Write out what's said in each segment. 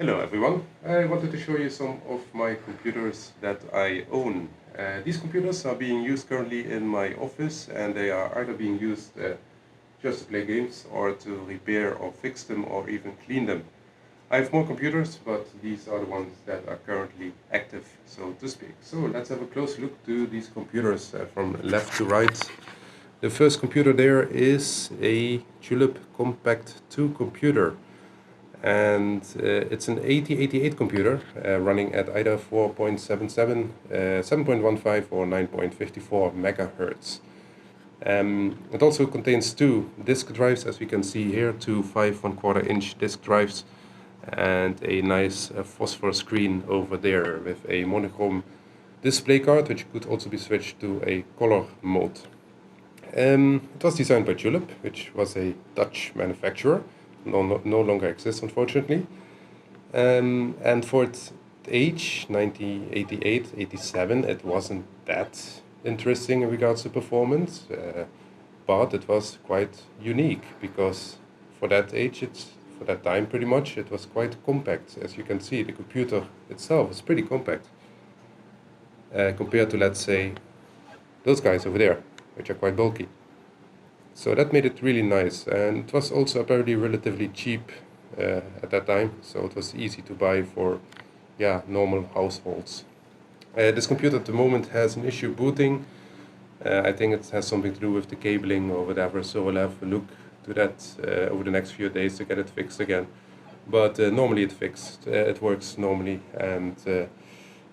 Hello everyone, I wanted to show you some of my computers that I own. These computers are being used currently in my office, and they are either being used just to play games or to repair or fix them or even clean them. I have more computers, but these are the ones that are currently active, so to speak. So let's have a close look to these computers from left to right. The first computer there is a Tulip Compact 2 computer. And it's an 8088 computer running at either 4.77, 7.15 or 9.54 megahertz. It also contains two disk drives, as we can see here, two 5 1/4 inch disk drives, and a nice phosphor screen over there with a monochrome display card, which could also be switched to a color mode. It was designed by Chillip, which was a Dutch manufacturer. No longer exists, unfortunately. And for its age, 1988, 87, it wasn't that interesting in regards to performance, but it was quite unique because for that age, for that time pretty much, it was quite compact. As you can see, the computer itself is pretty compact compared to, let's say, those guys over there, which are quite bulky. So that made it really nice, and it was also apparently relatively cheap at that time, so it was easy to buy for normal households. This computer at the moment has an issue booting. I think it has something to do with the cabling or whatever, so we'll have a look to that over the next few days to get it fixed again. But normally it works normally, and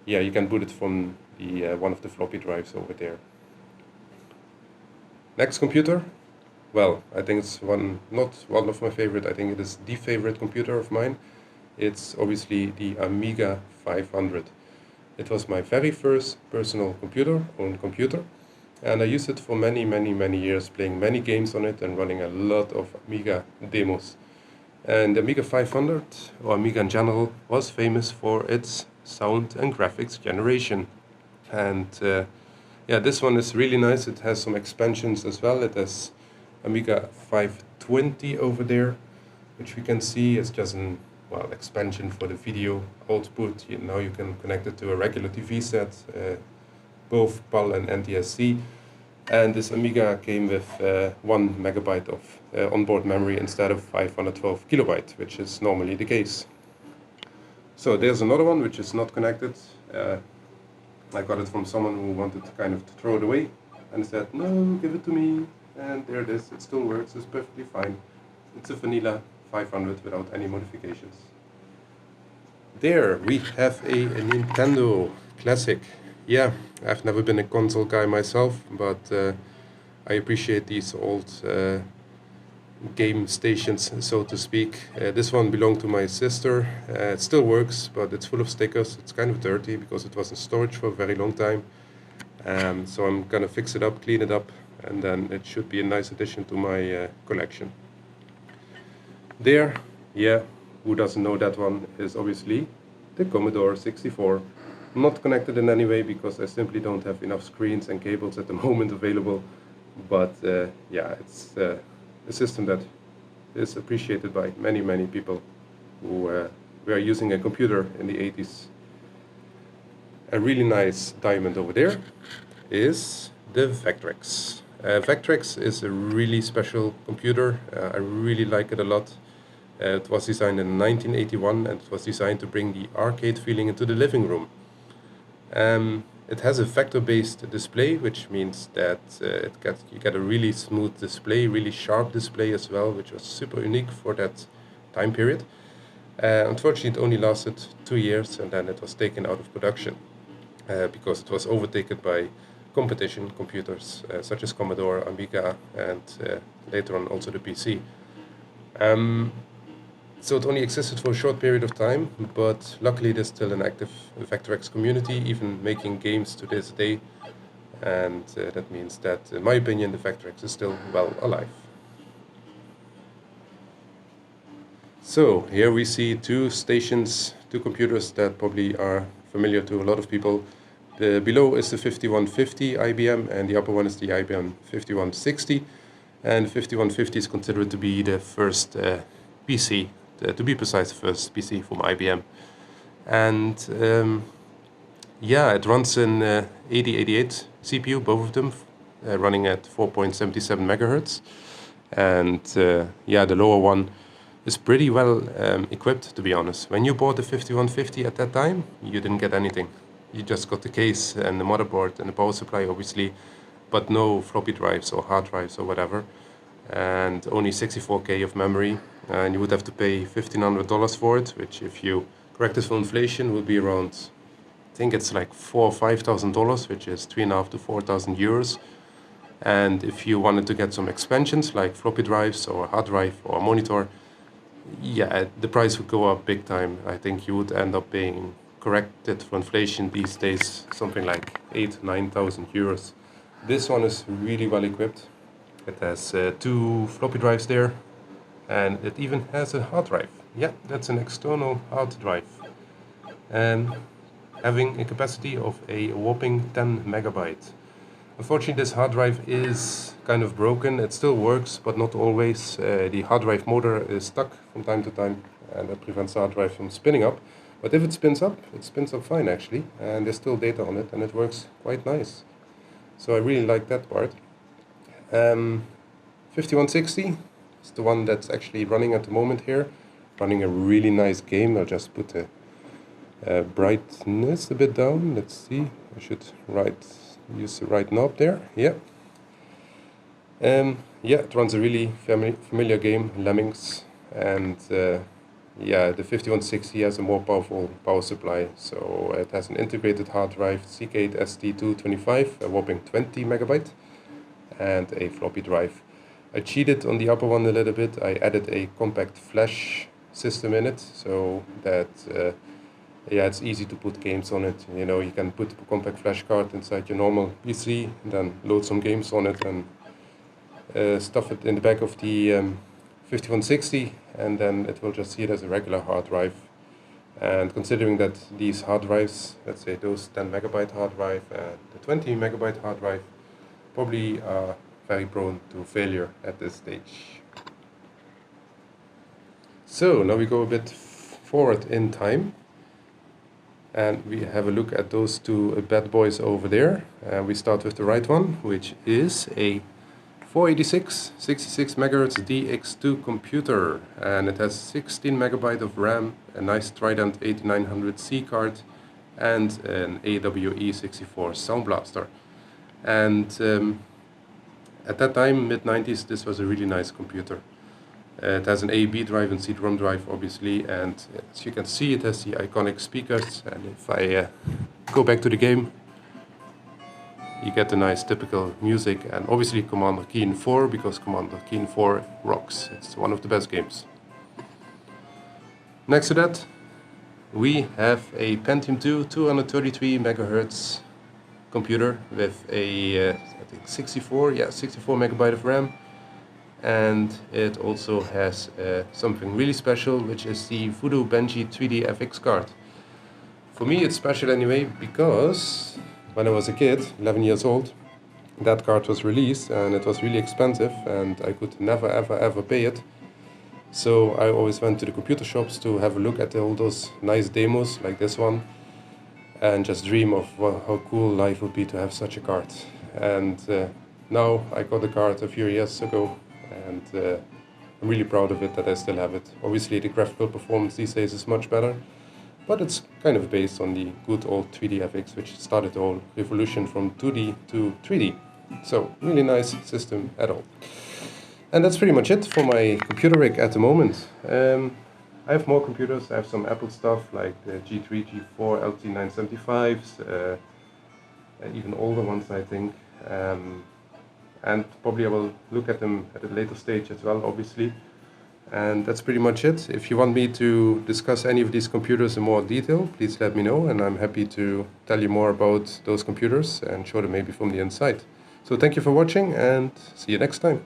you can boot it from the one of the floppy drives over there. Next computer. Well, I think it's not one of my favorite, I think it is the favorite computer of mine. It's obviously the Amiga 500. It was my very first personal own computer, and I used it for many years, playing many games on it and running a lot of Amiga demos. And the Amiga 500, or Amiga in general, was famous for its sound and graphics generation. And this one is really nice. It has some expansions as well. It has Amiga 520 over there, which we can see is just an expansion for the video output. Now you can connect it to a regular TV set, both PAL and NTSC. And this Amiga came with 1 megabyte of onboard memory instead of 512 kilobyte, which is normally the case. So there's another one which is not connected. I got it from someone who wanted to kind of throw it away, and said, "No, give it to me." And there it is. It still works. It's perfectly fine. It's a vanilla 500 without any modifications. There we have a Nintendo classic. Yeah, I've never been a console guy myself, but I appreciate these old game stations, so to speak. This one belonged to my sister. It still works, but it's full of stickers. It's kind of dirty because it was in storage for a very long time. So I'm gonna fix it up, clean it up, and then it should be a nice addition to my collection. There, who doesn't know that one, is obviously the Commodore 64. Not connected in any way because I simply don't have enough screens and cables at the moment available. But it's a system that is appreciated by many people who were using a computer in the 80s. A really nice diamond over there is the Vectrex. Vectrex is a really special computer. I really like it a lot. It was designed in 1981, and it was designed to bring the arcade feeling into the living room. It has a vector-based display, which means that you get a really smooth display, really sharp display as well, which was super unique for that time period. Unfortunately, it only lasted 2 years, and then it was taken out of production because it was overtaken by competition computers such as Commodore, Amiga, and later on also the PC. So it only existed for a short period of time, but luckily there's still an active Vectrex community, even making games to this day, and that means that, in my opinion, the Vectrex is still well alive. So here we see two computers that probably are familiar to a lot of people. The below is the 5150 IBM, and the upper one is the IBM 5160. And the 5150 is considered to be the first PC to be precise, the first PC from IBM. And yeah, it runs in 8088 CPU, both of them, running at 4.77 megahertz. And yeah, the lower one is pretty well equipped, to be honest. When you bought the 5150 at that time, you didn't get anything. You just got the case and the motherboard and the power supply, obviously, but no floppy drives or hard drives or whatever, and only 64K of memory. And you would have to pay $1,500 for it, which, if you correct this for inflation, would be around, I think it's like $4,000 or $5,000, which is 3,500 to 4,000 euros. And if you wanted to get some expansions like floppy drives or a hard drive or a monitor, yeah, the price would go up big time. I think you would end up paying, corrected for inflation these days, something like 8,000 to 9,000 euros. This one is really well equipped. It has 2 floppy drives there, and it even has a hard drive. Yeah, that's an external hard drive, and having a capacity of a whopping 10 megabyte. Unfortunately, this hard drive is kind of broken. It still works, but not always. The hard drive motor is stuck from time to time, and that prevents the hard drive from spinning up. But if it spins up fine actually, and there's still data on it, and it works quite nice. So I really like that part. 5160 is the one that's actually running at the moment here, running a really nice game. I'll just put the brightness a bit down. Let's see. I should use the right knob there. Yeah. Yeah, it runs a really familiar game, Lemmings, and yeah, the 5160 has a more powerful power supply, so it has an integrated hard drive, CK8 ST225, a whopping 20 megabyte, and a floppy drive. I cheated on the upper one a little bit. I added a compact flash system in it, so that yeah, it's easy to put games on it. You know, you can put a compact flash card inside your normal PC, and then load some games on it, and stuff it in the back of the 5160, and then it will just see it as a regular hard drive. And considering that these hard drives, let's say those 10 megabyte hard drive and the 20 megabyte hard drive, probably are very prone to failure at this stage. So now we go a bit forward in time, and we have a look at those 2 bad boys over there. We start with the right one, which is a 486 66 megahertz DX2 computer, and it has 16 megabyte of RAM, a nice Trident 8900C card, and an AWE64 Sound Blaster. And at that time, mid-90s, this was a really nice computer. It has an A, B drive and CD-ROM drive, obviously, and as you can see, it has the iconic speakers. And if I go back to the game, you get the nice typical music, and obviously Commander Keen 4, because Commander Keen 4 rocks. It's one of the best games. Next to that, we have a Pentium II 233 megahertz computer with a I think 64 megabyte of RAM, and it also has something really special, which is the Voodoo Benji 3D FX card. For me, it's special anyway, because when I was a kid, 11 years old, that card was released, and it was really expensive, and I could never ever pay it. So I always went to the computer shops to have a look at all those nice demos like this one, and just dream of how cool life would be to have such a card. And now I got the card a few years ago, and I'm really proud of it that I still have it. Obviously the graphical performance these days is much better, but it's kind of based on the good old 3D FX, which started the whole revolution from 2D to 3D. So really nice system at all. And that's pretty much it for my computer rig at the moment. I have more computers. I have some Apple stuff like the G3, G4, LT975s, even older ones, I think. And probably I will look at them at a later stage as well, obviously. And that's pretty much it. If you want me to discuss any of these computers in more detail, please let me know, and I'm happy to tell you more about those computers and show them maybe from the inside. So thank you for watching, and see you next time.